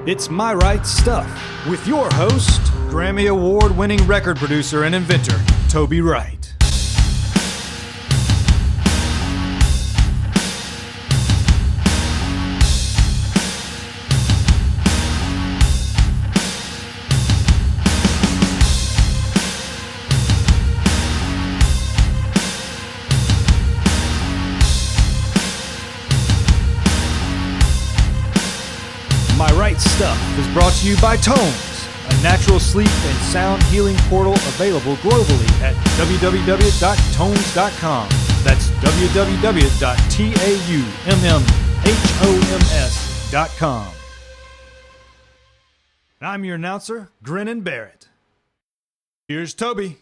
It's My Right Stuff with your host, Grammy Award-winning record producer and inventor, Toby Wright. My Right Stuff is brought to you by TAUMMHOMS, a natural sleep and sound healing portal available globally at www.taumms.com. That's www.taummmhoms.com. I'm your announcer, Grinnin' Barrett. Here's Toby.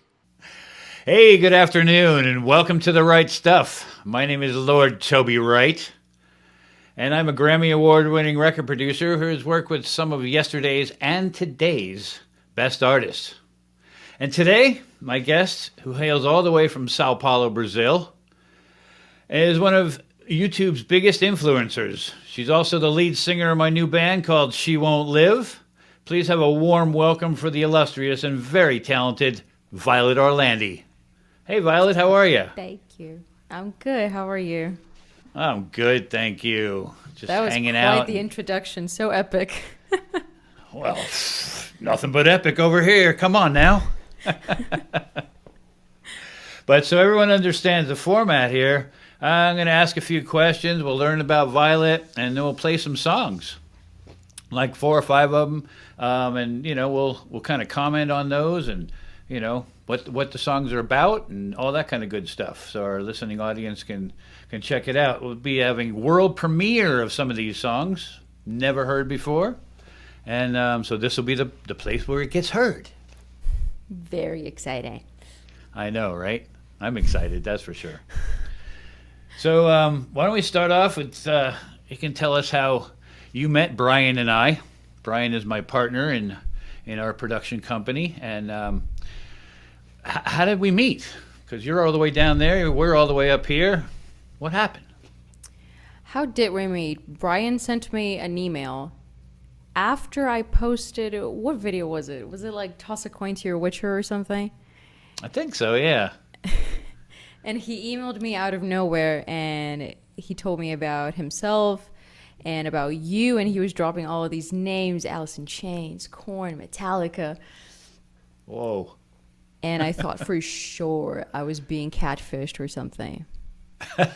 Hey, good afternoon, and welcome to The Right Stuff. My name is Lord Toby Wright, and I'm a Grammy Award-winning record producer who has worked with some of yesterday's and today's best artists. And today, my guest, who hails all the way from Sao Paulo, Brazil, is one of YouTube's biggest influencers. She's also the lead singer of my new band called She Won't Live. Please have a warm welcome for the illustrious and very talented Violet Orlandi. Hey, Violet, how are you? Thank you. I'm good. How are you? I'm good, thank you. Just that was hanging quite out. The introduction. So epic. Well, nothing but epic over here. Come on now. But so everyone understands the format here, I'm going to ask a few questions. We'll learn about Violet, and then we'll play some songs, like 4 or 5 of them. And we'll kind of comment on those, and what the songs are about, and all that kind of good stuff. So our listening audience can check it out. We'll be having world premiere of some of these songs, never heard before. And so this will be the place where it gets heard. Very exciting. I know, right? I'm excited, that's for sure. So why don't we start off with, you can tell us how you met Brian and I. Brian is my partner in our production company. And how did we meet? Because you're all the way down there, we're all the way up here. What happened? How did we meet? Brian sent me an email after I posted, what video was it? Was it like Toss a Coin to Your Witcher or something? I think so, yeah. And he emailed me out of nowhere, and he told me about himself and about you, and he was dropping all of these names, Alice in Chains, Korn, Metallica. Whoa. And I thought for sure I was being catfished or something. I'm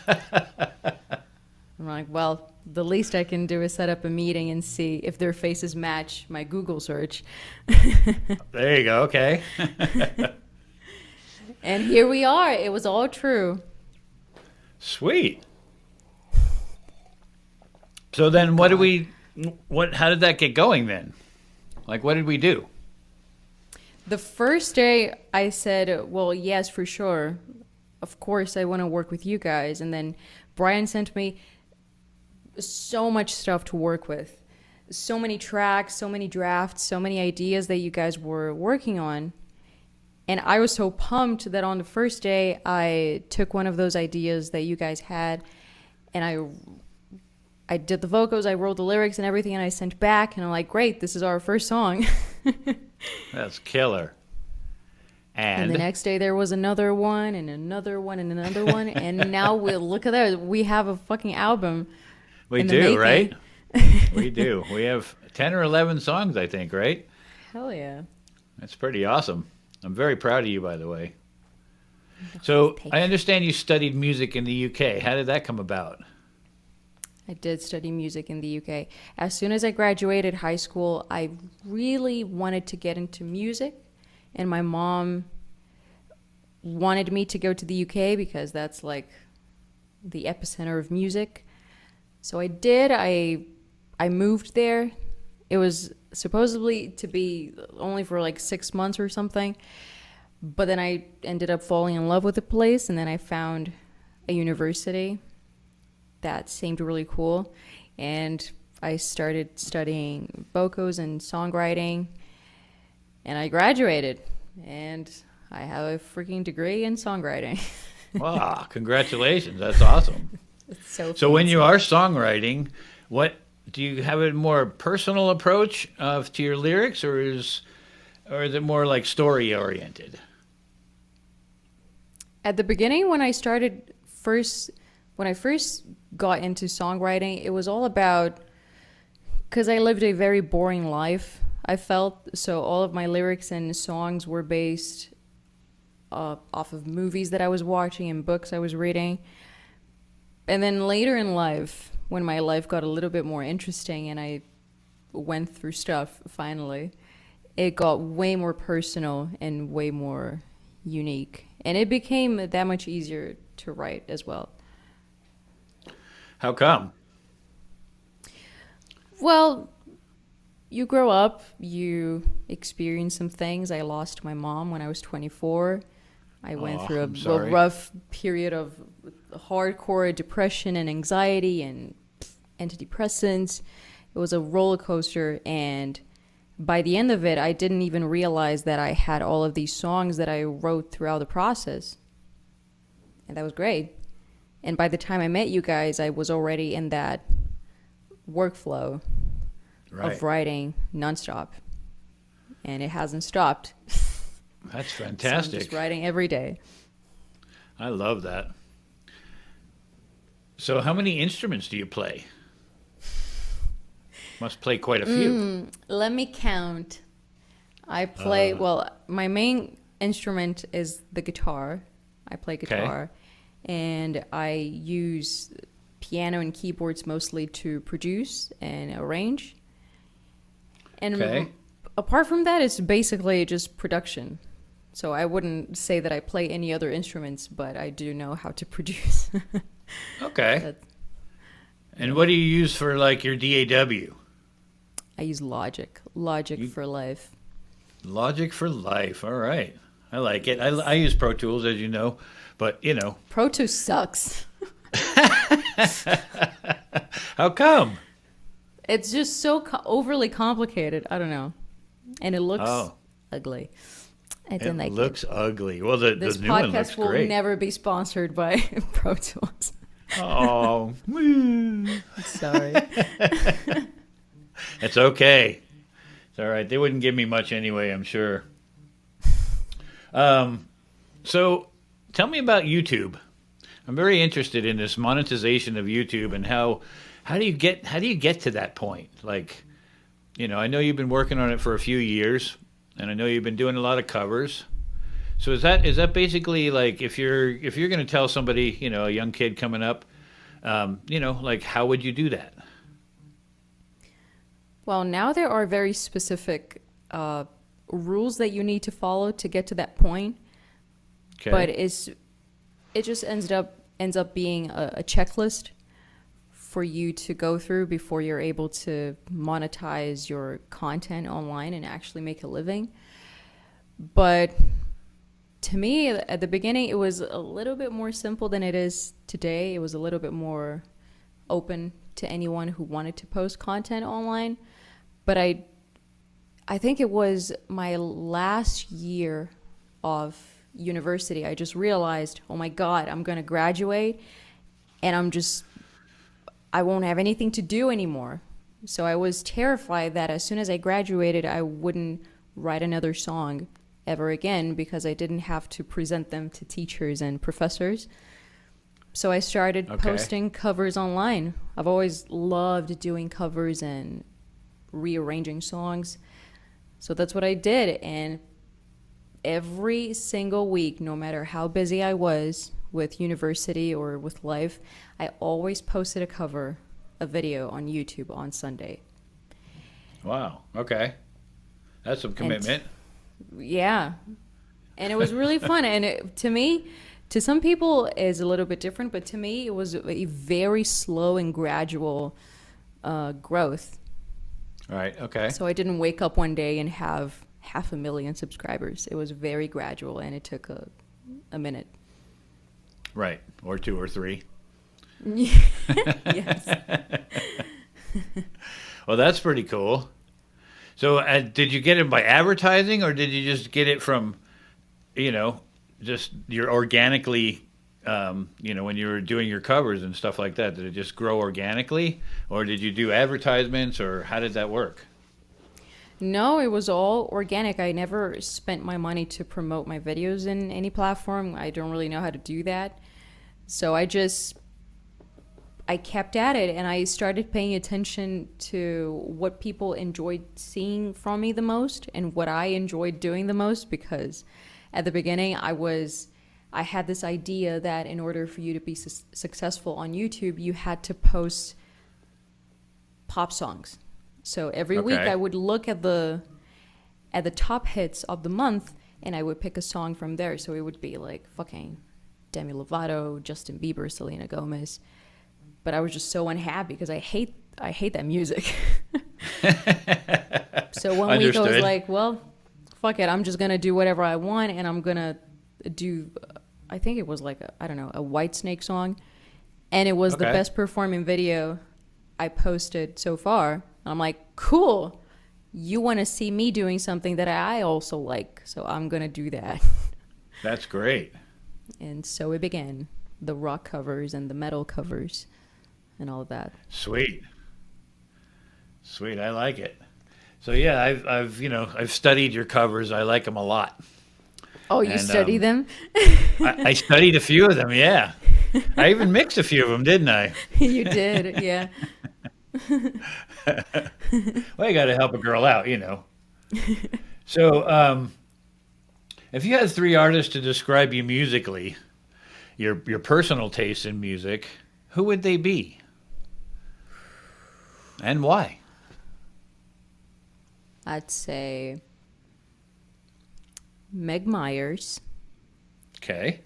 like, well, the least I can do is set up a meeting and see if their faces match my Google search. There you go, okay. And here we are. It was all true. Sweet. So then how did that get going then? Like, what did we do? The first day I said, well, yes, for sure. Of course, I want to work with you guys. And then Brian sent me so much stuff to work with. So many tracks, so many drafts, so many ideas that you guys were working on. And I was so pumped that on the first day, I took one of those ideas that you guys had, and I did the vocals, I wrote the lyrics and everything, and I sent back, and I'm like, great, this is our first song. That's killer. And the next day there was another one and another one and another one. And now look at that. We have a fucking album. We do, right? We do. We have 10 or 11 songs, I think, right? Hell yeah. That's pretty awesome. I'm very proud of you, by the way. So I understand you studied music in the UK. How did that come about? I did study music in the UK. As soon as I graduated high school, I really wanted to get into music. And my mom wanted me to go to the UK because that's like the epicenter of music. So I did. I moved there. It was supposedly to be only for like 6 months or something. But then I ended up falling in love with the place. And then I found a university that seemed really cool. And I started studying vocals and songwriting. And I graduated, and I have a freaking degree in songwriting. Wow, congratulations. That's awesome. It's so when you are songwriting, what do you have a more personal approach to your lyrics, or is it more like story oriented? At the beginning, when I first got into songwriting, it was all about, because I lived a very boring life, I felt. So all of my lyrics and songs were based off of movies that I was watching and books I was reading. And then later in life, when my life got a little bit more interesting and I went through stuff, finally, it got way more personal and way more unique. And it became that much easier to write as well. How come? Well, you grow up, you experience some things. I lost my mom when I was 24. I went through a rough period of hardcore depression and anxiety and antidepressants. It was a roller coaster, and by the end of it, I didn't even realize that I had all of these songs that I wrote throughout the process. And that was great. And by the time I met you guys, I was already in that workflow of writing nonstop. And it hasn't stopped. That's fantastic. So I'm just writing every day. I love that. So how many instruments do you play? Must play quite a few. Let me count. I play, my main instrument is the guitar. I play guitar. And I use piano and keyboards mostly to produce and arrange. And apart from that, it's basically just production. So I wouldn't say that I play any other instruments, but I do know how to produce. Okay. And what do you use for like your DAW? I use Logic for life. Logic for life. All right. I like it. I use Pro Tools, as you know, but you know. Pro Tools sucks. How come? It's just so overly complicated. I don't know. And it looks ugly. I didn't like it. It looks ugly. Well, the new one looks great. This podcast will never be sponsored by Pro Tools. Oh. Sorry. It's okay. It's all right. They wouldn't give me much anyway, I'm sure. So tell me about YouTube. I'm very interested in this monetization of YouTube and how do you get to that point? Like, you know, I know you've been working on it for a few years, and I know you've been doing a lot of covers. So is that basically like if you're going to tell somebody, you know, a young kid coming up, you know, like how would you do that? Well, now there are very specific rules that you need to follow to get to that point. Okay. But it just ends up being a checklist for you to go through before you're able to monetize your content online and actually make a living. But to me, at the beginning, it was a little bit more simple than it is today. It was a little bit more open to anyone who wanted to post content online. But I think it was my last year of university. I just realized, oh my God, I'm going to graduate and I won't have anything to do anymore. So I was terrified that as soon as I graduated, I wouldn't write another song ever again because I didn't have to present them to teachers and professors. So I started posting covers online. I've always loved doing covers and rearranging songs. So that's what I did. And every single week, no matter how busy I was with university or with life, I always posted a video on YouTube on Sunday. Wow. Okay. That's some commitment. Yeah. And it was really fun. And to me, to some people, it's a little bit different, but to me, it was a very slow and gradual growth. All right. Okay. So I didn't wake up one day and have 500,000 subscribers. It was very gradual, and it took a minute. Right. Or 2 or 3. Yes. Well, that's pretty cool. So did you get it by advertising, or did you just get it from, you know, just you're organically when you were doing your covers and stuff like that? Did it just grow organically, or did you do advertisements, or how did that work? No, it was all organic. I never spent my money to promote my videos in any platform. I don't really know how to do that. So I kept at it, and I started paying attention to what people enjoyed seeing from me the most and what I enjoyed doing the most, because at the beginning I had this idea that in order for you to be successful on YouTube, you had to post pop songs. So every week I would look at the top hits of the month, and I would pick a song from there. So it would be like fucking Demi Lovato, Justin Bieber, Selena Gomez. But I was just so unhappy because I hate that music. So one week I was like, well, fuck it. I'm just going to do whatever I want, and I'm going to do, I think it was like, a Whitesnake song. And it was the best performing video I posted so far. I'm like, cool. You want to see me doing something that I also like, so I'm going to do that. That's great. And so it began. The rock covers and the metal covers and all of that. Sweet. I like it. So yeah, I've studied your covers. I like them a lot. Oh, you study them? I studied a few of them, yeah. I even mixed a few of them, didn't I? You did, yeah. Well, you got to help a girl out, So, if you had 3 artists to describe you musically, your personal taste in music, who would they be? And why? I'd say Meg Myers. Okay.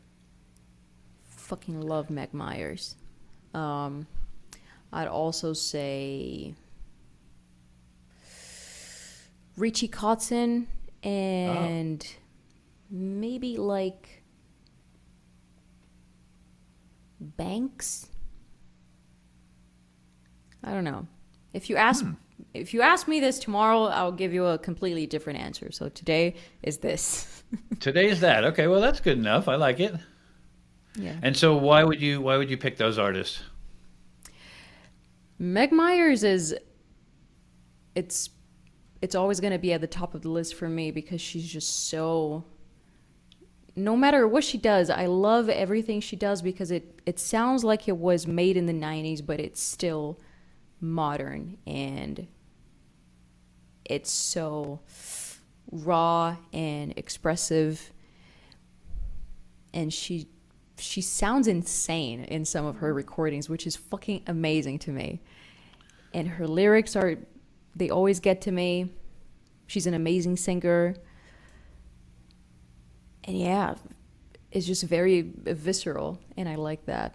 Fucking love Meg Myers. I'd also say Richie Kotzen and maybe like Banks. I don't know. If you ask me this tomorrow, I'll give you a completely different answer. So today is this. Today's that. Okay, well that's good enough. I like it. Yeah. And so why would you pick those artists? Meg Myers it's always going to be at the top of the list for me because she's just so, no matter what she does, I love everything she does because it sounds like it was made in the 90s, but it's still modern and it's so raw and expressive, and she sounds insane in some of her recordings, which is fucking amazing to me. And her lyrics they always get to me. She's an amazing singer. And yeah, it's just very visceral, and I like that.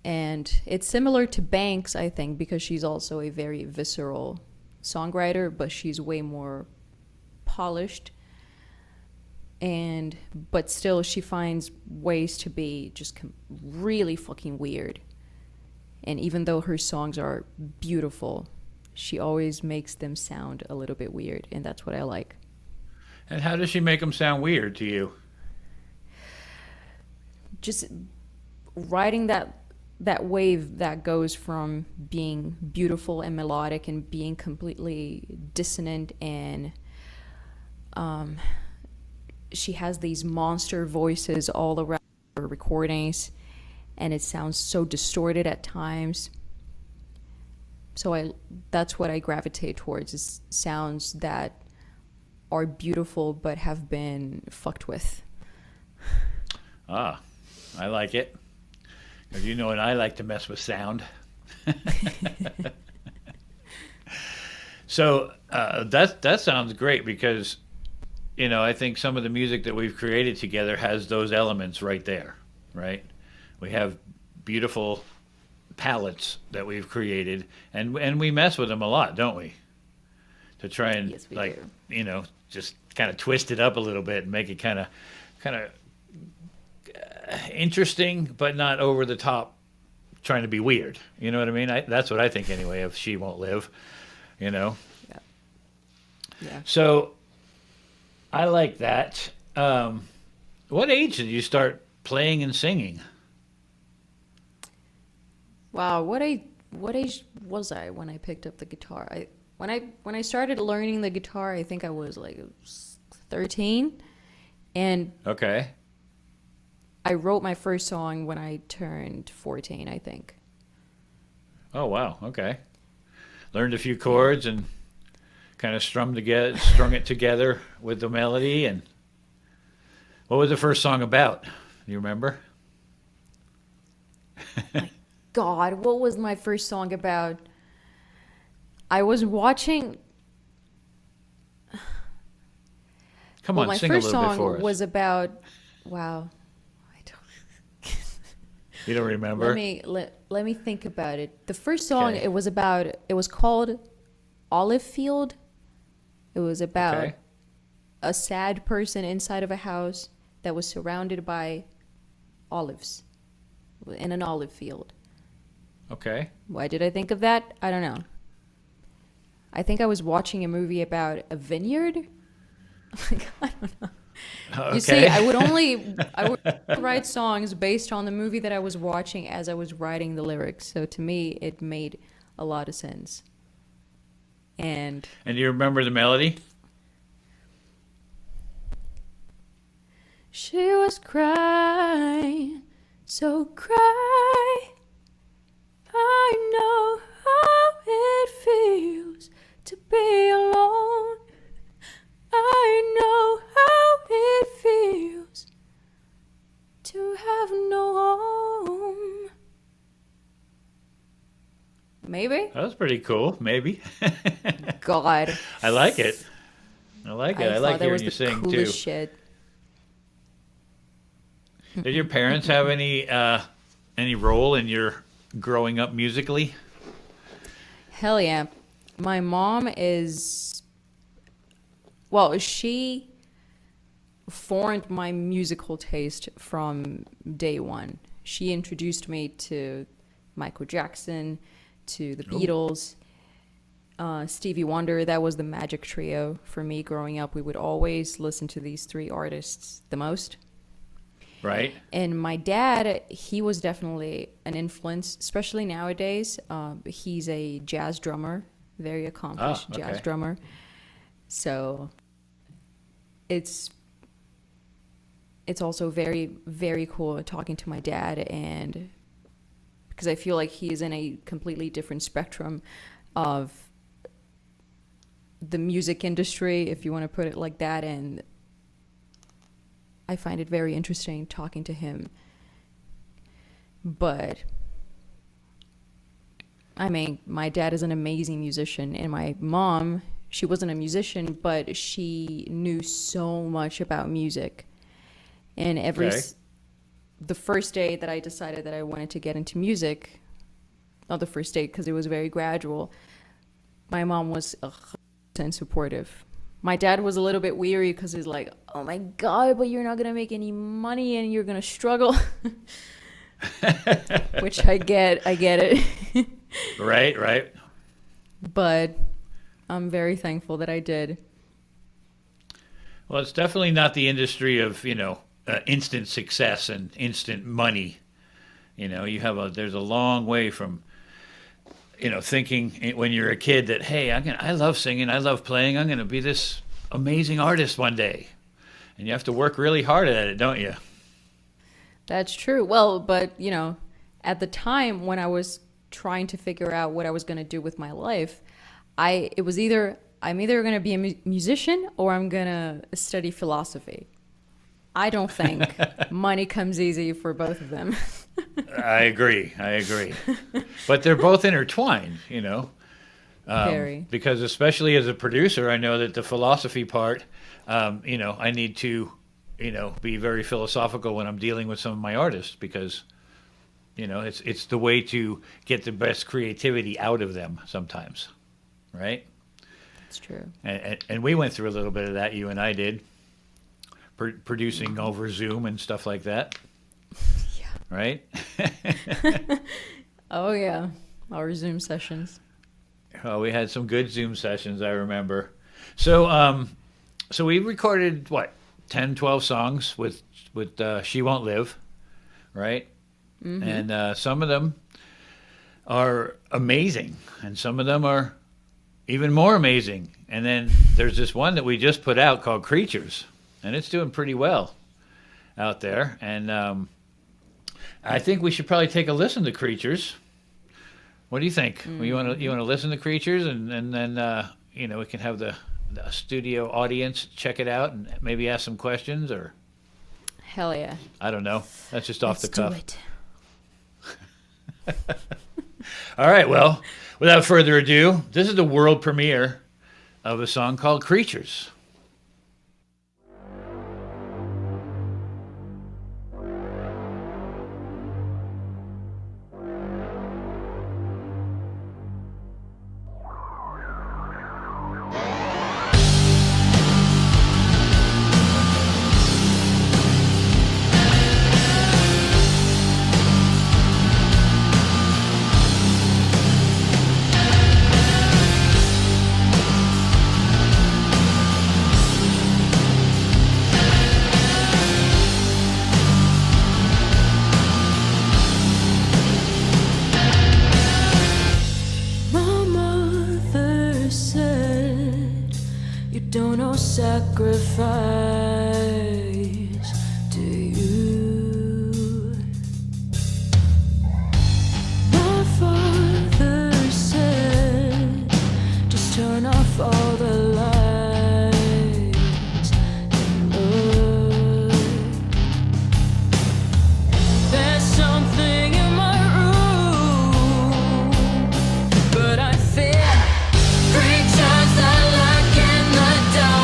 And it's similar to Banks, I think, because she's also a very visceral songwriter, but she's way more polished. But still, she finds ways to be just really fucking weird. And even though her songs are beautiful, she always makes them sound a little bit weird, and that's what I like. And how does she make them sound weird to you? Just riding that wave that goes from being beautiful and melodic and being completely dissonant, and she has these monster voices all around her recordings, and it sounds so distorted at times. So that's what I gravitate towards, is sounds that are beautiful but have been fucked with. Ah, I like it. Because and I like to mess with sound. So that sounds great because, I think some of the music that we've created together has those elements right there, right? We have beautiful palettes that we've created, and we mess with them a lot, don't we? To try and yes, we do. Just kind of twist it up a little bit and make it kind of interesting, but not over the top, trying to be weird. You know what I mean? That's what I think anyway. If She Won't Live, Yeah. Yeah. So I like that. what age did you start playing and singing? Wow, what age was I when I picked up the guitar? When I started learning the guitar, I think I was like 13, and Okay. I wrote my first song when I turned 14, I think. Oh, wow. Okay. Learned a few chords and kind of strung it together with the melody. And what was the first song about? Do you remember? God, what was my first song about? I was watching. Come Well, on, my sing a first little bit song for us. was about. Wow, I don't. You don't remember? Let me think about it. The first song Okay. it was called Olive Field. It was about Okay. a sad person inside of a house that was surrounded by olives in an olive field. Okay. Why did I think of that? I don't know. I think I was watching a movie about a vineyard. I don't know. Okay. You see, I would write songs based on the movie that I was watching as I was writing the lyrics. So to me, it made a lot of sense. And And do you remember the melody? she was crying, so cry. I know how it feels to be alone. I know how it feels to have no home. Maybe? That was pretty cool. Maybe. God. I like it. I like it. I like thought that hearing was you the sing coolest too. shit. Did your parents have any role in your growing up musically? Hell yeah. My mom is, well, she formed my musical taste from day one. She introduced me to Michael Jackson, to the Beatles, Stevie Wonder. That was the magic trio for me growing up. We would always listen to these three artists the most. Right. And my dad, he was definitely an influence, especially nowadays. He's a jazz drummer, very accomplished jazz okay. drummer. So it's also very, very cool talking to my dad, and because I feel like he's in a completely different spectrum of the music industry, if you want to put it like that, and I find it very interesting talking to him. But I mean, my dad is an amazing musician, and my mom, she wasn't a musician, but she knew so much about music. And the first day that I decided that I wanted to get into music, not the first day because it was very gradual, my mom was 100% supportive. My dad was a little bit weary because he's like, oh my God, but you're not going to make any money and you're going to struggle. Which I get it. Right. But I'm very thankful that I did. Well, it's definitely not the industry of, instant success and instant money. There's a long way from, thinking when you're a kid that, hey, I love singing, I love playing, I'm going to be this amazing artist one day. And you have to work really hard at it, don't you? That's true. Well, but, at the time when I was trying to figure out what I was going to do with my life, it was either I'm either going to be a musician or I'm going to study philosophy. I don't think money comes easy for both of them. I agree. But they're both intertwined, Very. Because especially as a producer, I know that the philosophy part, I need to, be very philosophical when I'm dealing with some of my artists because, it's the way to get the best creativity out of them sometimes, right? It's true. And we went through a little bit of that, you and I did, producing over Zoom and stuff like that. Yeah. Right? Oh, yeah. Our Zoom sessions. Oh, we had some good Zoom sessions, I remember. So we recorded, 10, 12 songs with She Won't Live, right? Mm-hmm. And some of them are amazing, and some of them are even more amazing. And then there's this one that we just put out called Creatures, and it's doing pretty well out there. And I think we should probably take a listen to Creatures. What do you think? Mm-hmm. You want to listen to Creatures, and then we can have the studio audience check it out and maybe ask some questions, or Hell yeah. I don't know. That's just off the cuff. Let's do it. All right, well, without further ado, this is the world premiere of a song called Creatures. Sacrifice, do you? My father said, just turn off all the lights and look. There's something in my room, but I fear creatures that lurk in the dark.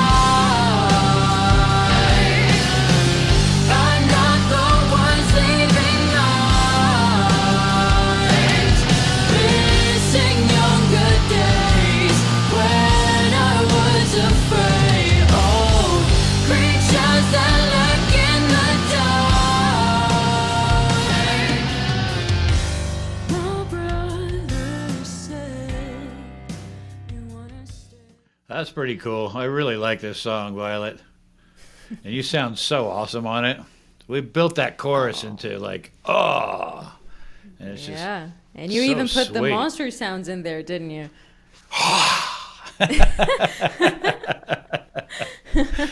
That's pretty cool. I really like this song, Violet. And you sound so awesome on it. We built that chorus into like, and it's Yeah. And you so even put the sweet. monster sounds in there, didn't you?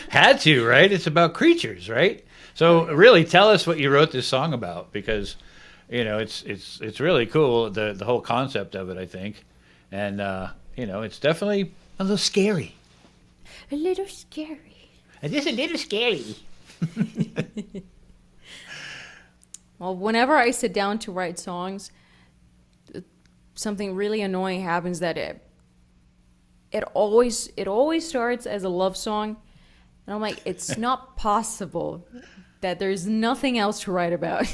Had to, right? It's about creatures, right? So really tell us what you wrote this song about, because it's really cool, the whole concept of it, I think. And it's definitely a little scary. A little scary. Just a little scary. Well, whenever I sit down to write songs, something really annoying happens that it always starts as a love song. And I'm like, it's not possible that there's nothing else to write about.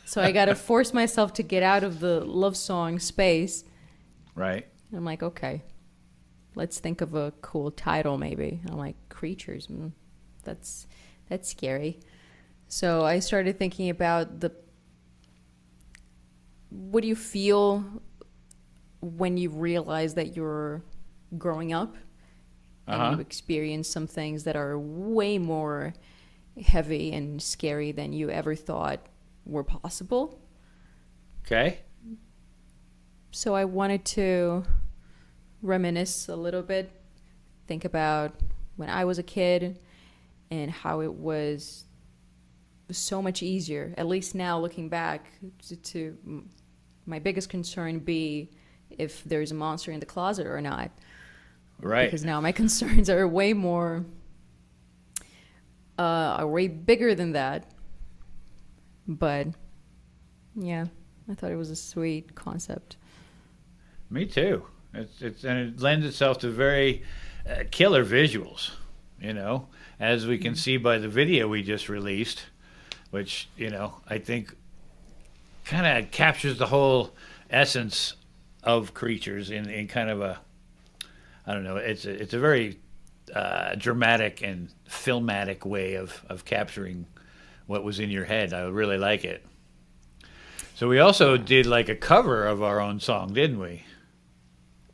So I got to force myself to get out of the love song space. Right. And I'm like, okay, let's think of a cool title maybe. I'm like, Creatures. That's scary. So I started thinking about what do you feel when you realize that you're growing up and you experience some things that are way more heavy and scary than you ever thought were possible. Okay. So I wanted to reminisce a little bit, think about when I was a kid and how it was so much easier, at least now looking back, to my biggest concern be if there's a monster in the closet or not. Right. Because now my concerns are way bigger than that. But yeah, I thought it was a sweet concept. Me too. And it lends itself to very killer visuals, as we can see by the video we just released, which, I think kind of captures the whole essence of Creatures in kind of a, I don't know, it's a very dramatic and filmatic way of capturing what was in your head. I really like it. So we also did like a cover of our own song, didn't we?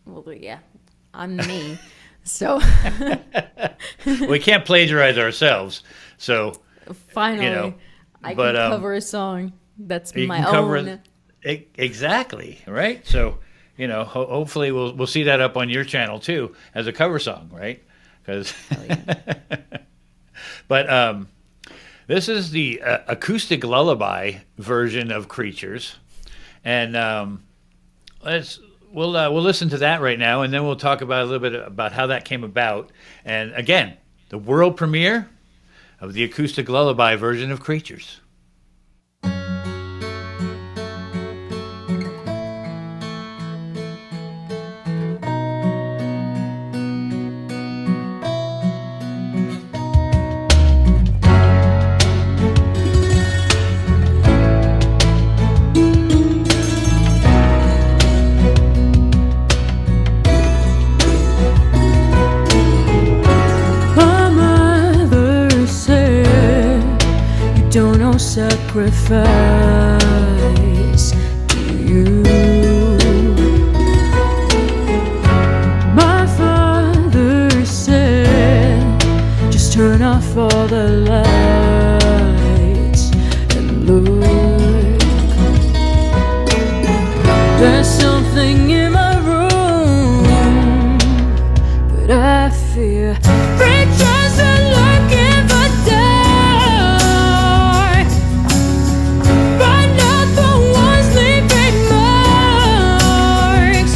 Well, yeah, I'm me. So We can't plagiarize ourselves, so finally, you know, I but, can cover a song that's you my can cover own. exactly, right? So hopefully we'll see that up on your channel too as a cover song, right? Because, but this is the acoustic lullaby version of Creatures, and we'll listen to that right now, and then we'll talk about a little bit about how that came about, and again, the world premiere of the acoustic lullaby version of Creatures. My mother said, "You don't know sacrifice, do you?" My father said, "Just turn off all the lights and look." There's something in my room, but I fear creatures are lurking for dark, but not the ones leaving marks.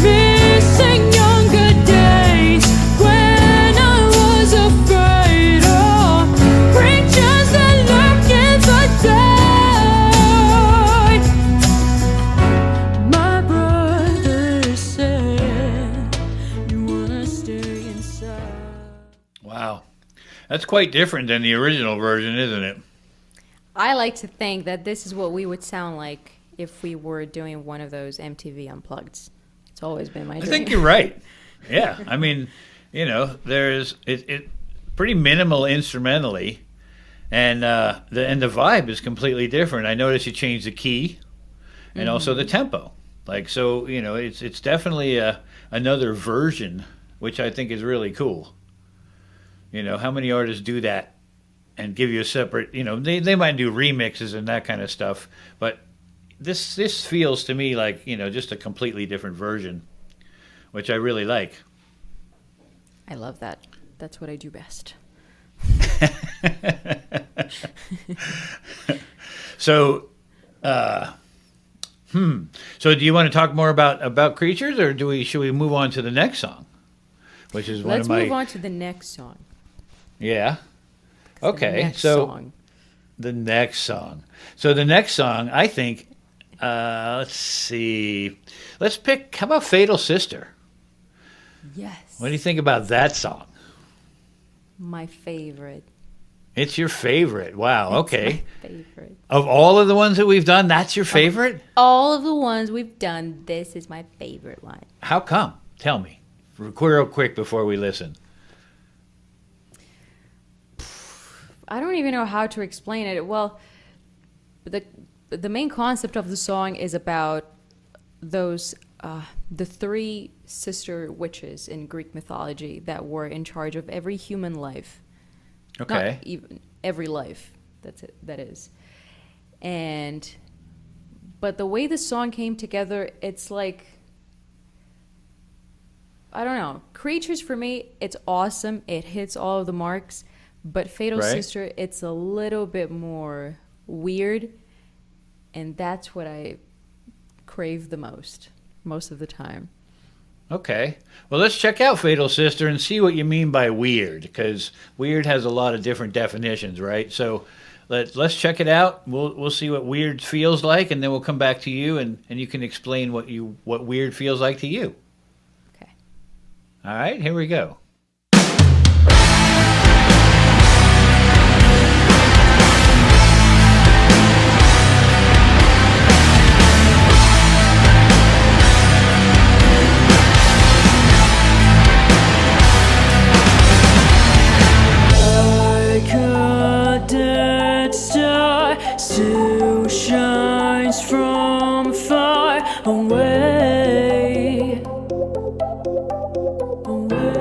Missing younger days when I was afraid. Oh, creatures are lurking for dark. My brother said, "You wanna stay inside." Wow, that's quite different than the original version, isn't it? I like to think that this is what we would sound like if we were doing one of those MTV Unplugged. It's always been my I dream. think you're right. Yeah, I mean, there's it pretty minimal instrumentally, and the vibe is completely different. I noticed you changed the key, and also the tempo. Like so, it's definitely another version, which I think is really cool. How many artists do that and give you a separate? They might do remixes and that kind of stuff, but this feels to me like just a completely different version, which I really like. I love that. That's what I do best. So, so do you want to talk more about Creatures, or should we move on to the next song, which is one Let's of my move on to the next song. yeah. 'Cause Okay, the next so song. the next song. So the next song, I think. Let's see. Let's pick. How about "Fatal Sister"? Yes. What do you think about that song? My favorite. It's your favorite. Wow. Okay. My favorite. Of all of the ones that we've done, that's your favorite? All of the ones we've done, this is my favorite one. How come? Tell me. Real quick before we listen. I don't even know how to explain it. Well, the main concept of the song is about those the three sister witches in Greek mythology that were in charge of every human life. Okay. Not even every life. That is. But the way the song came together, it's like, I don't know. Creatures for me, it's awesome. It hits all of the marks. But Fatal Right. Sister, it's a little bit more weird. And that's what I crave the most of the time. Okay. Well, let's check out "Fatal Sister" and see what you mean by weird, because weird has a lot of different definitions, right? So let's check it out. We'll see what weird feels like, and then we'll come back to you, and you can explain what weird feels like to you. Okay. All right, here we go. Like a dead star, still shines from far away. Away.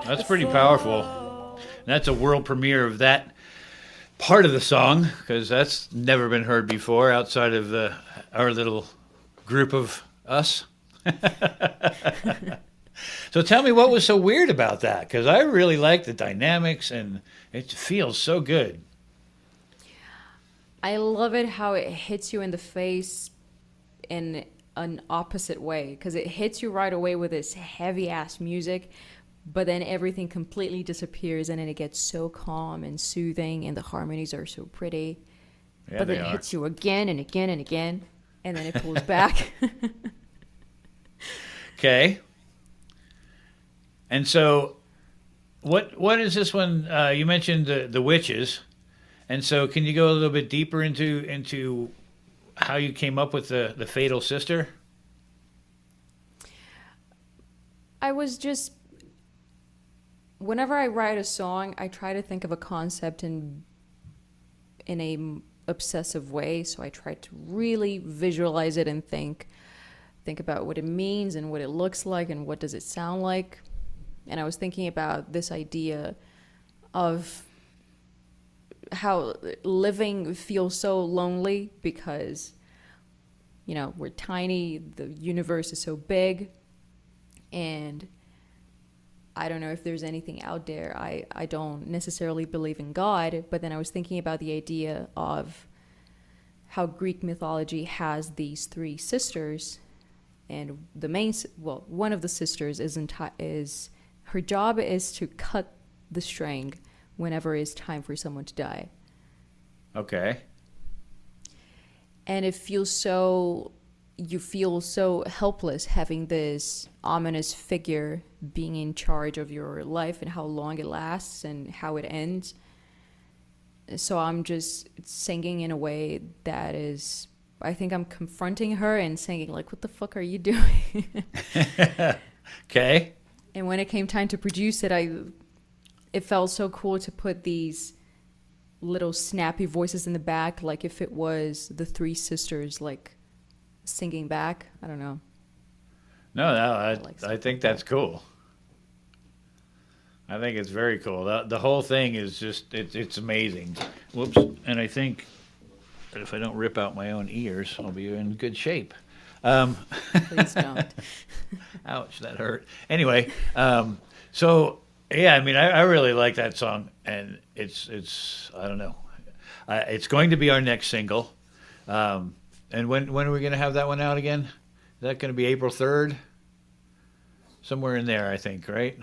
That's pretty powerful. And that's a world premiere of that part of the song, because that's never been heard before outside of our little group of us. So tell me, what was so weird about that? Because I really like the dynamics, and it feels so good. I love it how it hits you in the face in an opposite way, because it hits you right away with this heavy ass music, but then everything completely disappears, and then it gets so calm and soothing, and the harmonies are so pretty. Yeah, but then it hits you again and again and again, and then it pulls back. Okay. And so, what is this one? You mentioned the witches, and so can you go a little bit deeper into how you came up with the fatal sister? I was just, whenever I write a song, I try to think of a concept in a obsessive way. So I try to really visualize it and think about what it means and what it looks like and what does it sound like. And I was thinking about this idea of how living feels so lonely because, you know, we're tiny, the universe is so big, and I don't know if there's anything out there. I don't necessarily believe in God, but then I was thinking about the idea of how Greek mythology has these three sisters, and one of the sisters is her job is to cut the string whenever it's time for someone to die. Okay. And you feel so helpless having this ominous figure being in charge of your life and how long it lasts and how it ends. So I'm just singing in a way that is, I think I'm confronting her and saying, like, what the fuck are you doing? Okay. And when it came time to produce it, it felt so cool to put these little snappy voices in the back, like if it was the three sisters, like, singing back. I don't know. No, I think that's cool. I think it's very cool. The whole thing is just, it's amazing. Whoops. And I think that if I don't rip out my own ears, I'll be in good shape. Please don't. Ouch, that hurt. Anyway, so yeah, I mean, I really like that song, and it's I don't know, it's going to be our next single. And when are we going to have that one out again? Is that going to be April 3rd? Somewhere in there, I think, right?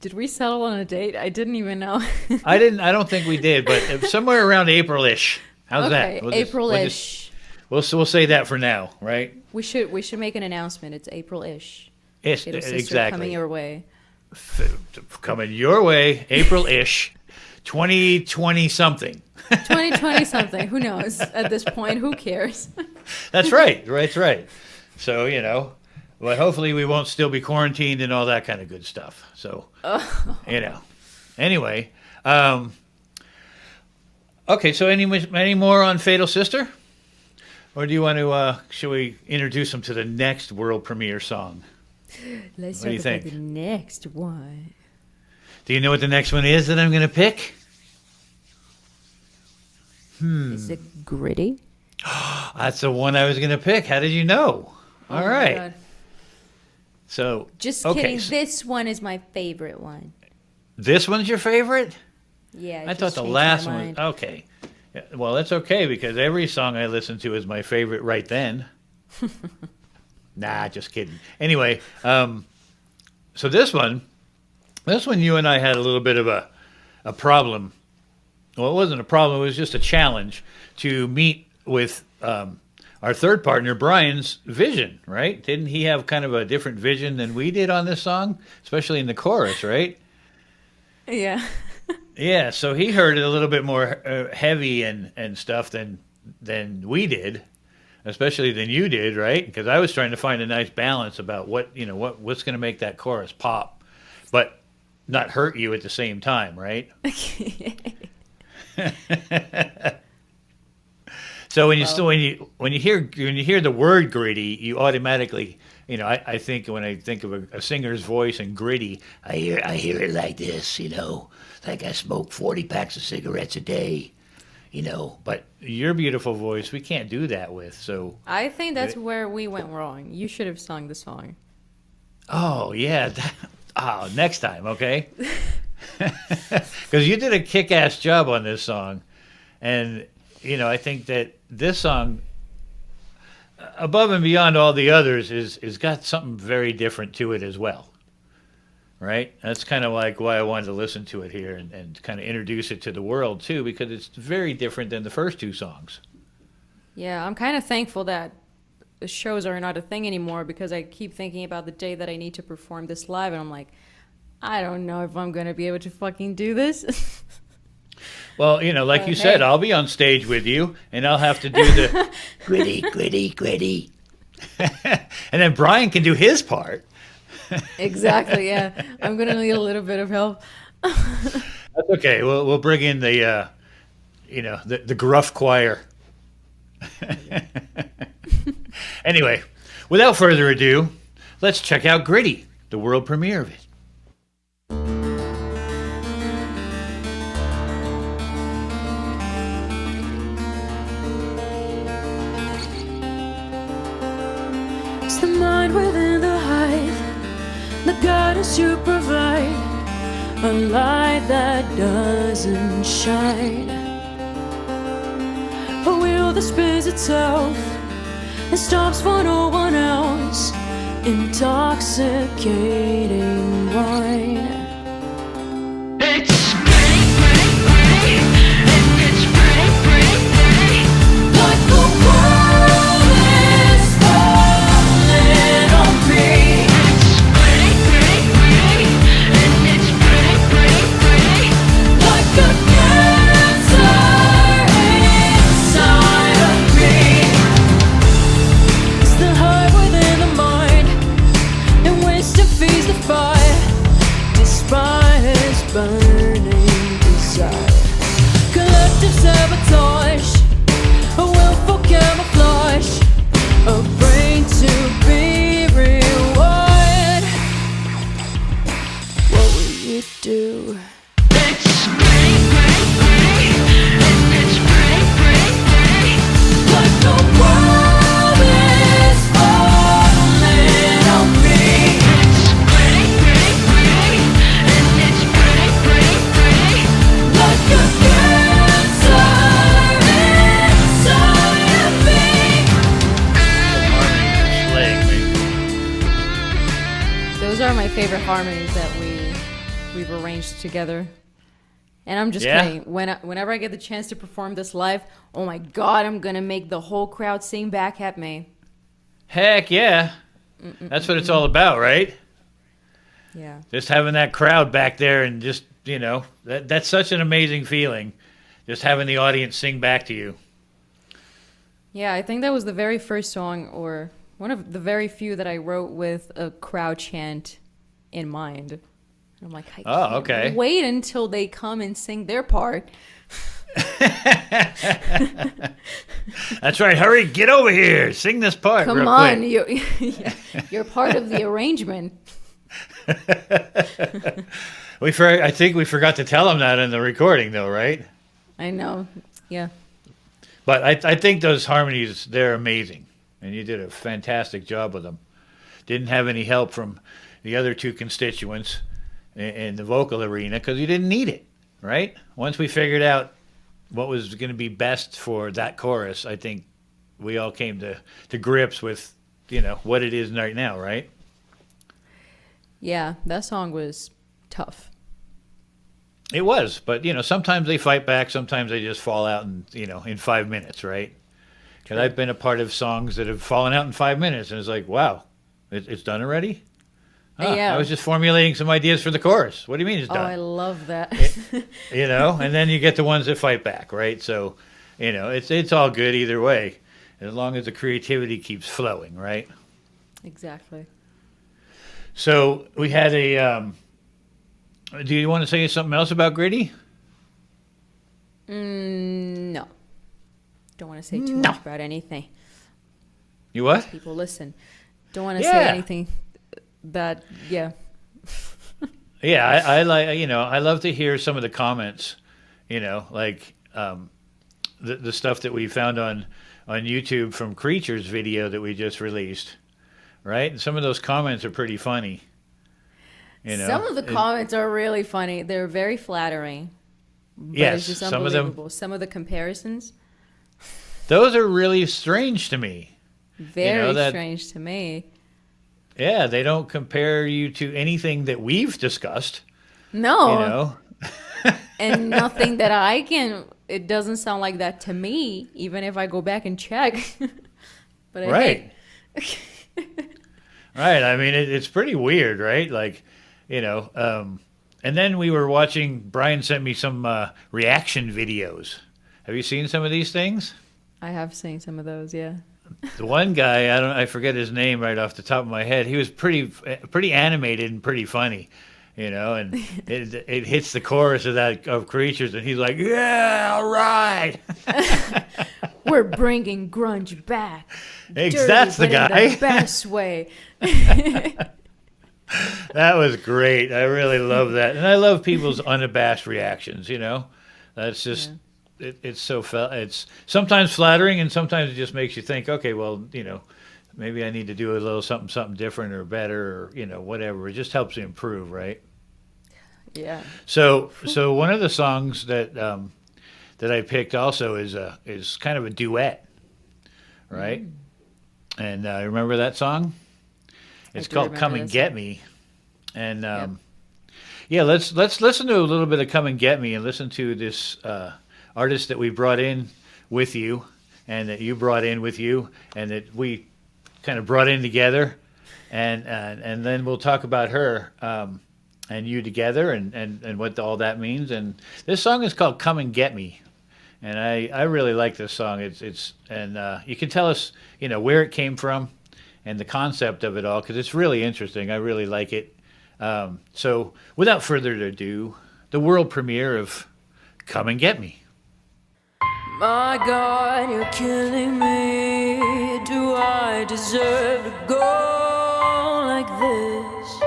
Did we settle on a date? I didn't even know. I don't think we did, but somewhere around April-ish. How's that? Okay, April-ish. We'll say that for now, right? We should make an announcement. It's April-ish. Exactly. Coming your way. Coming your way, April-ish, 2020 something. 2020 something. Who knows? At this point, who cares? That's right. That's right. So, you know, but hopefully we won't still be quarantined and all that kind of good stuff. So, you know. Anyway, okay. So, any more on Fatal Sister, or do you want to? Should we introduce them to the next world premiere song? Let's What do you talk about think? the next one. Do you know what the next one is that I'm going to pick? Is it Gritty? That's the one I was going to pick. How did you know? All my right. God. So, Just okay. kidding. This one is my favorite one. This one's your favorite? Yeah. I thought the last one. Okay. Yeah, well, that's okay because every song I listen to is my favorite right then. Nah, just kidding. Anyway, so this one you and I had a little bit of a problem. Well, it wasn't a problem. It was just a challenge to meet with our third partner, Brian's vision, right? Didn't he have kind of a different vision than we did on this song, especially in the chorus, right? Yeah. Yeah, so he heard it a little bit more heavy and stuff than we did, especially than you did, right? Because I was trying to find a nice balance about what's going to make that chorus pop, but not hurt you at the same time, right? So when you hear the word gritty, you automatically I think when I think of a singer's voice and gritty, I hear it like this, like I smoke 40 packs of cigarettes a day, But your beautiful voice, we can't do that with. So I think that's where we went wrong. You should have sung the song. Oh yeah, next time, okay? Because you did a kick-ass job on this song, and I think that this song, above and beyond all the others, is got something very different to it as well, right? That's kind of like why I wanted to listen to it here and kind of introduce it to the world too, because it's very different than the first two songs. Yeah, I'm kind of thankful that the shows are not a thing anymore, because I keep thinking about the day that I need to perform this live, and I'm like, I don't know if I'm going to be able to fucking do this. Well, like you said, I'll be on stage with you, and I'll have to do the gritty. And then Brian can do his part. Exactly, yeah. I'm going to need a little bit of help. That's okay. We'll bring in the, the gruff choir. Anyway, without further ado, let's check out Gritty, the world premiere of it. It's the mind within the hive, the guidance you provide, a light that doesn't shine, a wheel that spins itself and stops for no one else, intoxicating wine. It's pretty, and it's pretty, like the world is falling on me. It's pretty, and it's pretty, like the cancer inside of me. It's the hive within the mind, and waste to feed the fire, despite its burning desire. Collective sabotage, a willful camouflage, a brain to be rewired. What will you do? It's pretty, and it's pretty, like the world is falling on me. It's pretty, and it's pretty, like a cancer inside of me. Those are my favorite harmonies that we've arranged together. And I'm just kidding. Whenever I get the chance to perform this live, oh my God, I'm going to make the whole crowd sing back at me. Heck yeah. That's what it's all about, right? Yeah. Just having that crowd back there and just, that's such an amazing feeling. Just having the audience sing back to you. Yeah, I think that was the very first song, or one of the very few that I wrote with a crowd chant in mind. And I'm like, I can't wait until they come and sing their part. That's right. Hurry, get over here. Sing this part. Come real on, quick. you're part of the arrangement. I think we forgot to tell them that in the recording, though, right? I know. Yeah. But I think those harmonies, they're amazing. And you did a fantastic job with them. Didn't have any help from the other two constituents in the vocal arena because you didn't need it, right? Once we figured out what was going to be best for that chorus, I think we all came to grips with, what it is right now, right? Yeah, that song was tough. It was, but, sometimes they fight back. Sometimes they just fall out in 5 minutes, right? Because I've been a part of songs that have fallen out in 5 minutes, and it's like, wow, it's done already? Yeah. I was just formulating some ideas for the chorus. What do you mean it's done? Oh, I love that. And then you get the ones that fight back, right? So, it's all good either way, as long as the creativity keeps flowing, right? Exactly. So we had a. Do you want to say something else about Gritty? No. Don't want to say too much about anything. You what? People listen. Don't want to say anything that, Yeah, I like, I love to hear some of the comments, like the stuff that we found on YouTube from Creature's video that we just released, right? And some of those comments are pretty funny. Some of the comments are really funny. They're very flattering. But yes, it's just some of them. Some of the comparisons. Those are really strange to me. Very strange to me. Yeah, they don't compare you to anything that we've discussed. No. And nothing that I can. It doesn't sound like that to me, even if I go back and check. But right. Right. I mean, it's pretty weird, right? Like, and then we were watching. Brian sent me some reaction videos. Have you seen some of these things? I have seen some of those. Yeah. The one guy, I forget his name right off the top of my head. He was pretty animated and pretty funny, and it hits the chorus of Creatures, and he's like, "Yeah, all right." We're bringing grunge back. That's the guy. In the best way. That was great. I really love that, and I love people's unabashed reactions. That's just. Yeah. It's it's sometimes flattering, and sometimes it just makes you think, okay, well, maybe I need to do a little something different or better, or whatever. It just helps you improve, right? Yeah. So one of the songs that I picked also is kind of a duet, right? And remember that song? It's called "Come and Get Me," and let's listen to a little bit of "Come and Get Me" and listen to this. Artist that we brought in with you, and that you brought in with you, and that we kind of brought in together, and then we'll talk about her and you together, and what all that means. And this song is called "Come and Get Me," and I really like this song. It's you can tell us where it came from and the concept of it all, because it's really interesting. I really like it. So without further ado, the world premiere of "Come and Get Me." My God, you're killing me. Do I deserve to go like this?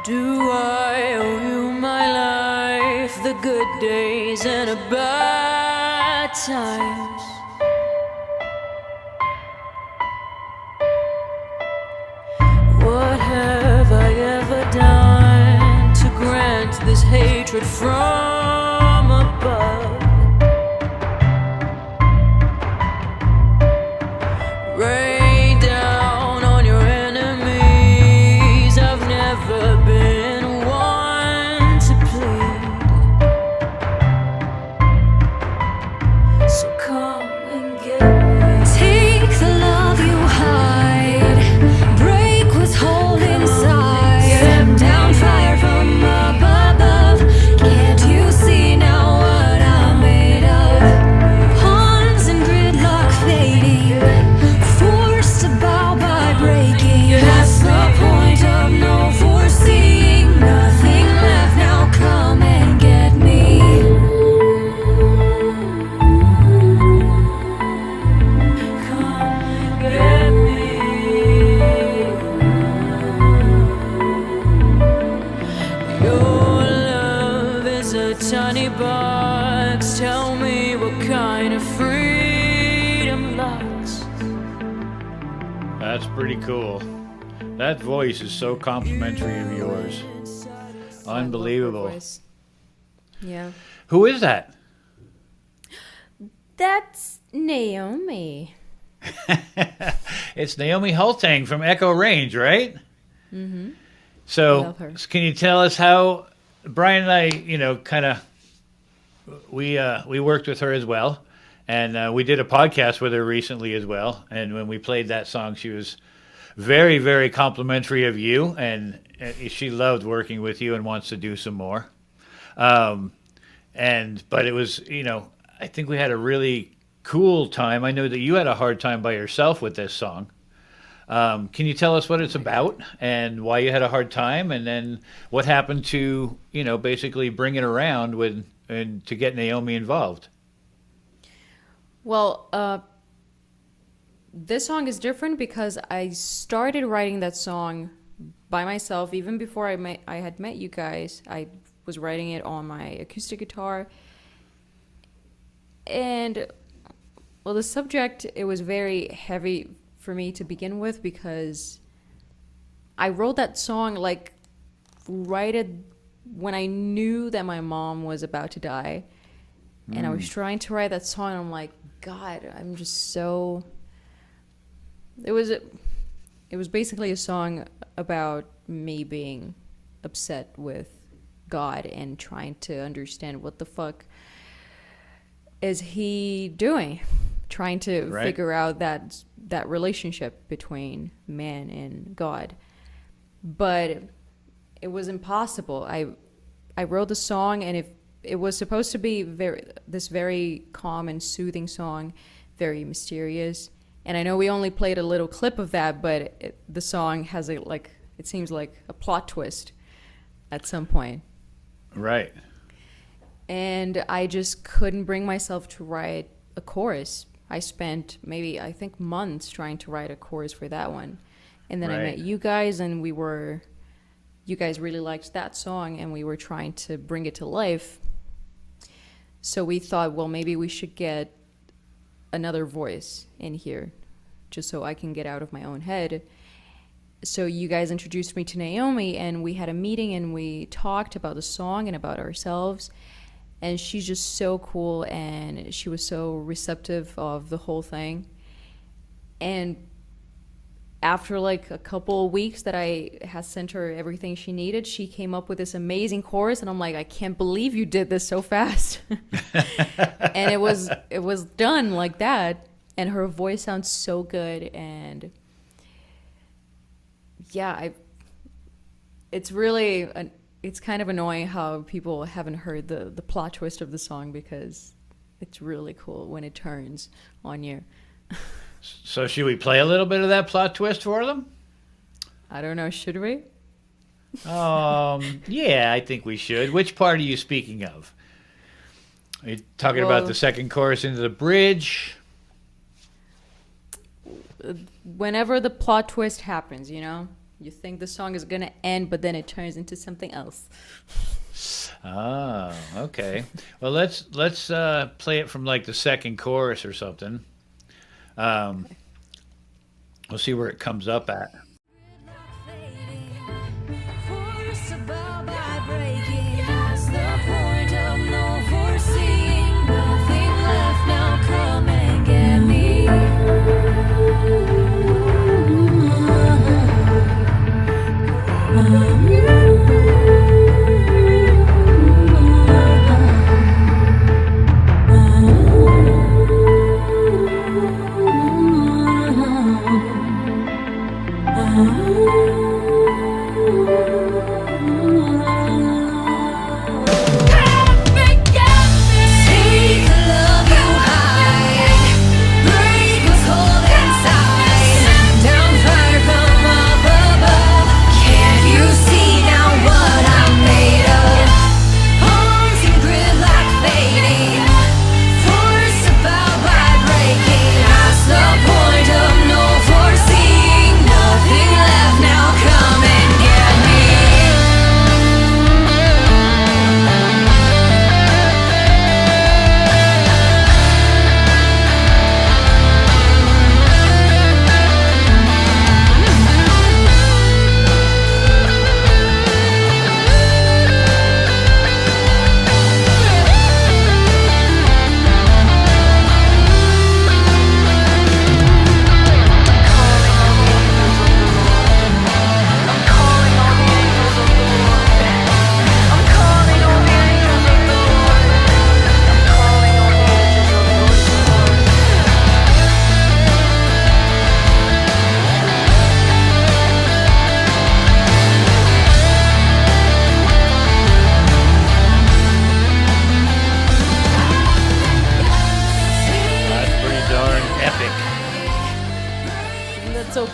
Do I owe you my life, the good days and the bad times? What have I ever done to grant this hatred from above? Rain down on your enemies. I've never been one to plead. So come and get me. Take the love you hide, break what's holding inside. Step down fire from up above. Can't you see now what I'm made of? Pawns and gridlock fading, forced to bow by breaking. That's the point of no foreseeing. Nothing left now, come and get me. Come and get me. Your love is a tiny box. Tell me what kind of freedom locks. That's pretty cool. That voice is so complimentary of yours. Unbelievable. Voice. Yeah. Who is that? That's Naomi. It's Naomi Hultang from Echo Range, right? Mm-hmm. So, Love her. can you tell us how Brian and I, kind of, we worked with her as well, and we did a podcast with her recently as well. And when we played that song, she was very, very complimentary of you, and she loved working with you and wants to do some more. But it was, I think we had a really cool time. I know that you had a hard time by yourself with this song. Can you tell us what it's about and why you had a hard time, and then what happened to, basically bring it around and to get Naomi involved? Well, this song is different because I started writing that song by myself even before I had met you guys. I was writing it on my acoustic guitar. And well, the subject, it was very heavy for me to begin with because I wrote that song like when I knew that my mom was about to die. And I was trying to write that song, and I'm like, God, I'm just so... It was basically a song about me being upset with God and trying to understand what the fuck is he doing, trying to figure out that relationship between man and God. But it was impossible. I wrote the song, and it was supposed to be this very calm and soothing song, very mysterious. And I know we only played a little clip of that, but the song has it seems like a plot twist at some point. Right. And I just couldn't bring myself to write a chorus. I spent I think months trying to write a chorus for that one. And then I met you guys, and you guys really liked that song, and we were trying to bring it to life. So we thought, well, maybe we should get another voice in here just so I can get out of my own head. So you guys introduced me to Naomi, and we had a meeting, and we talked about the song and about ourselves. And she's just so cool, and she was so receptive of the whole thing. And after like a couple of weeks that I had sent her everything she needed, she came up with this amazing chorus, and I'm like, I can't believe you did this so fast. And it was done like that, and her voice sounds so good. And yeah, it's really it's kind of annoying how people haven't heard the plot twist of the song, because it's really cool when it turns on you. So should we play a little bit of that plot twist for them? I don't know, should we? Yeah, I think we should. Which part are you speaking of? Are you talking about the second chorus into the bridge? Whenever the plot twist happens, you think the song is going to end, but then it turns into something else. Oh, okay. Well, let's play it from like the second chorus or something. We'll see where it comes up at.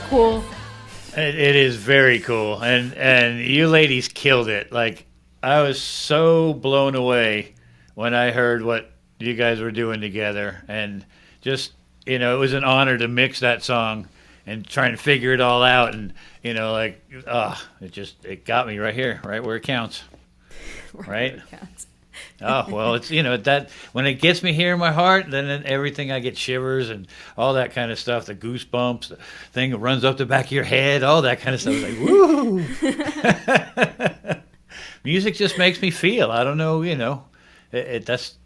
Cool. It is very cool, and you ladies killed it. Like, I was so blown away when I heard what you guys were doing together, and just, it was an honor to mix that song and trying to figure it all out. And, it got me right here, right where it counts. Right? Oh, well, it's, that when it gets me here in my heart, then everything, I get shivers and all that kind of stuff, the goosebumps, the thing that runs up the back of your head, all that kind of stuff. It's like, woo! Music just makes me feel. I don't know, it just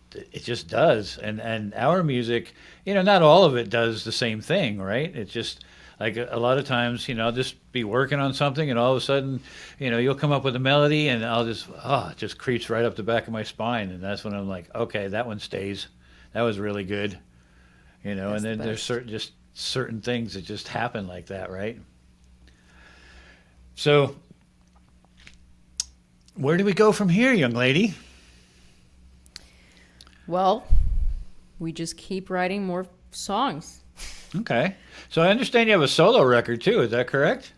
does. And our music, not all of it does the same thing, right? It's just like a lot of times, I'll just be working on something and all of a sudden, you'll come up with a melody and it just creeps right up the back of my spine. And that's when I'm like, okay, that one stays. That was really good. And then there's certain things that just happen like that, right? So where do we go from here, young lady? Well, we just keep writing more songs. Okay. So I understand you have a solo record too. Is that correct?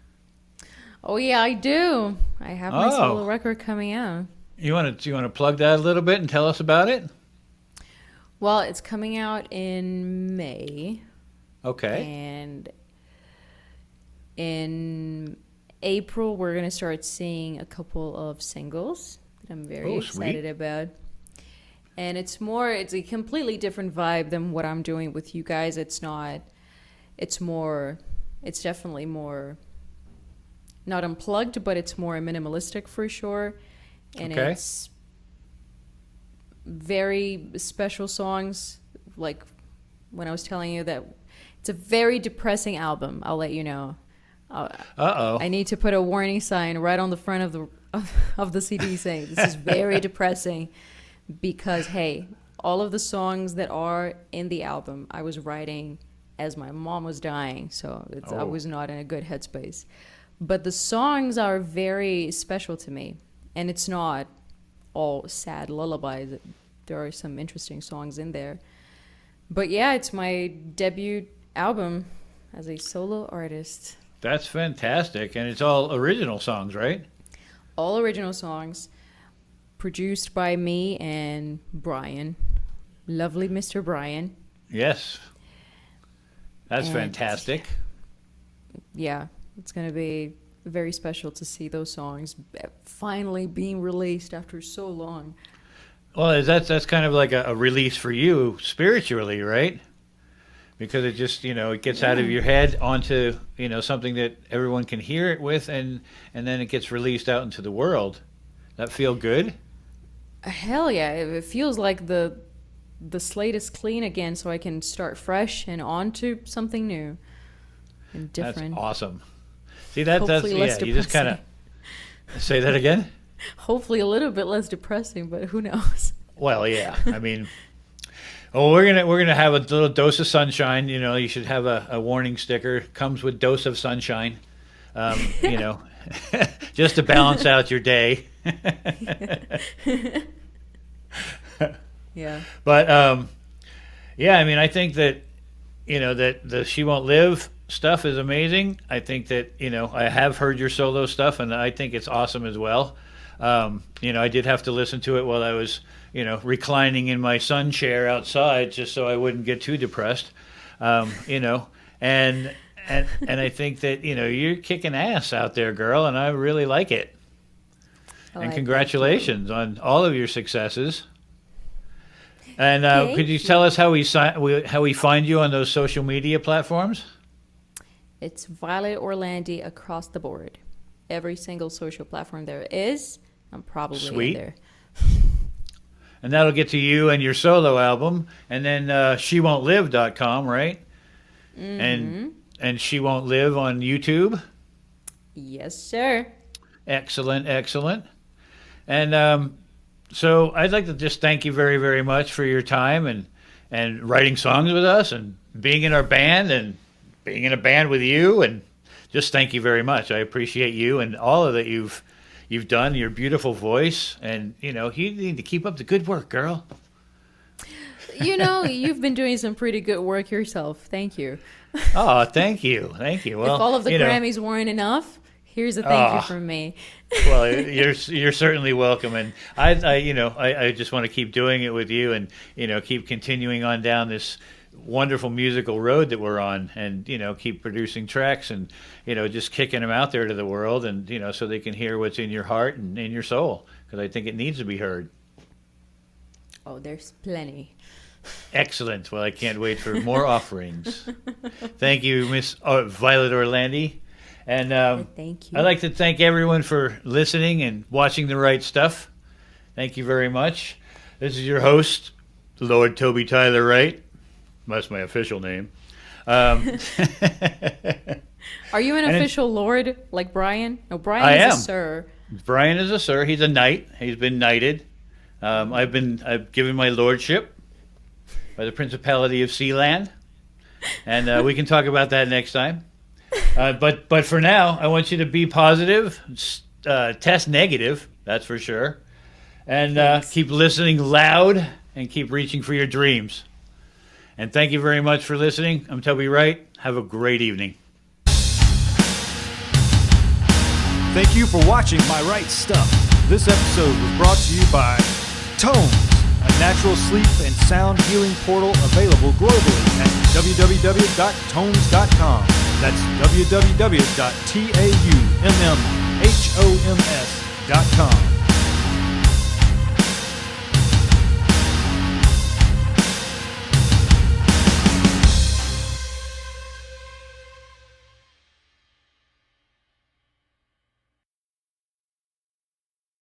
Oh yeah, I do. I have my solo record coming out. You want to plug that a little bit and tell us about it? Well, it's coming out in May. Okay. And in April, we're going to start seeing a couple of singles that I'm very excited about. And it's a completely different vibe than what I'm doing with you guys. It's definitely more, not unplugged, but it's more minimalistic for sure. And it's very special songs. Like when I was telling you that it's a very depressing album, I'll let you know. I need to put a warning sign right on the front of the CD saying this is very depressing. Because, hey, all of the songs that are in the album, I was writing as my mom was dying, so I was not in a good headspace. But the songs are very special to me, and it's not all sad lullabies. There are some interesting songs in there. But yeah, it's my debut album as a solo artist. That's fantastic, and it's all original songs, right? All original songs. Produced by me and Brian. Lovely Mr. Brian. Yes. That's fantastic. Yeah, it's going to be very special to see those songs finally being released after so long. Well, that's kind of like a release for you spiritually, right? Because it just, it gets out of your head onto, something that everyone can hear it with, and then it gets released out into the world. That feel good? Hell yeah. It feels like the slate is clean again, so I can start fresh and on to something new and different. That's awesome. See, that's you just kind of say that again? Hopefully a little bit less depressing, but who knows? Well, yeah. I mean, we're gonna have a little dose of sunshine. You should have a warning sticker. Comes with dose of sunshine. Just to balance out your day. Yeah. But I mean, I think that that the She Won't Live stuff is amazing. I think that I have heard your solo stuff, and I think it's awesome as well. I did have to listen to it while I was reclining in my sun chair outside, just so I wouldn't get too depressed. And I think that you're kicking ass out there, girl, and I really like it. And congratulations on all of your successes. And could you tell us how we find you on those social media platforms? It's Violet Orlandi across the board. Every single social platform there is, I'm probably in there. And that'll get to you and your solo album, and then shewon'tlive.com, right? Mm-hmm. And She Won't Live on YouTube. Yes, sir. Excellent. And so I'd like to just thank you very, very much for your time and writing songs with us and being in our band and being in a band with you. And just thank you very much. I appreciate you and all of that you've done, your beautiful voice. And, you need to keep up the good work, girl. You've been doing some pretty good work yourself. Thank you. Oh, thank you. Well, if all of the Grammys weren't enough, here's a thank you from me. Well, you're certainly welcome, and I just want to keep doing it with you, and keep continuing on down this wonderful musical road that we're on, and keep producing tracks and just kicking them out there to the world, and so they can hear what's in your heart and in your soul, because I think it needs to be heard. Oh, there's plenty. Excellent. Well, I can't wait for more offerings. Thank you, Miss Violet Orlandi. And thank you. I'd like to thank everyone for listening and watching The Right Stuff. Thank you very much. This is your host, Lord Toby Tyler Wright. That's my official name. Are you an official lord like Brian? No, Brian I is am. a sir. Brian is a sir. He's a knight. He's been knighted. I've given my lordship by the Principality of Sealand, and we can talk about that next time. But for now, I want you to be positive, test negative, that's for sure, and keep listening loud and keep reaching for your dreams. And thank you very much for listening. I'm Toby Wright. Have a great evening. Thank you for watching My Right Stuff. This episode was brought to you by TAUMMHOMS, a natural sleep and sound healing portal available globally at www.taumms.com. That's www.taummmhoms.com.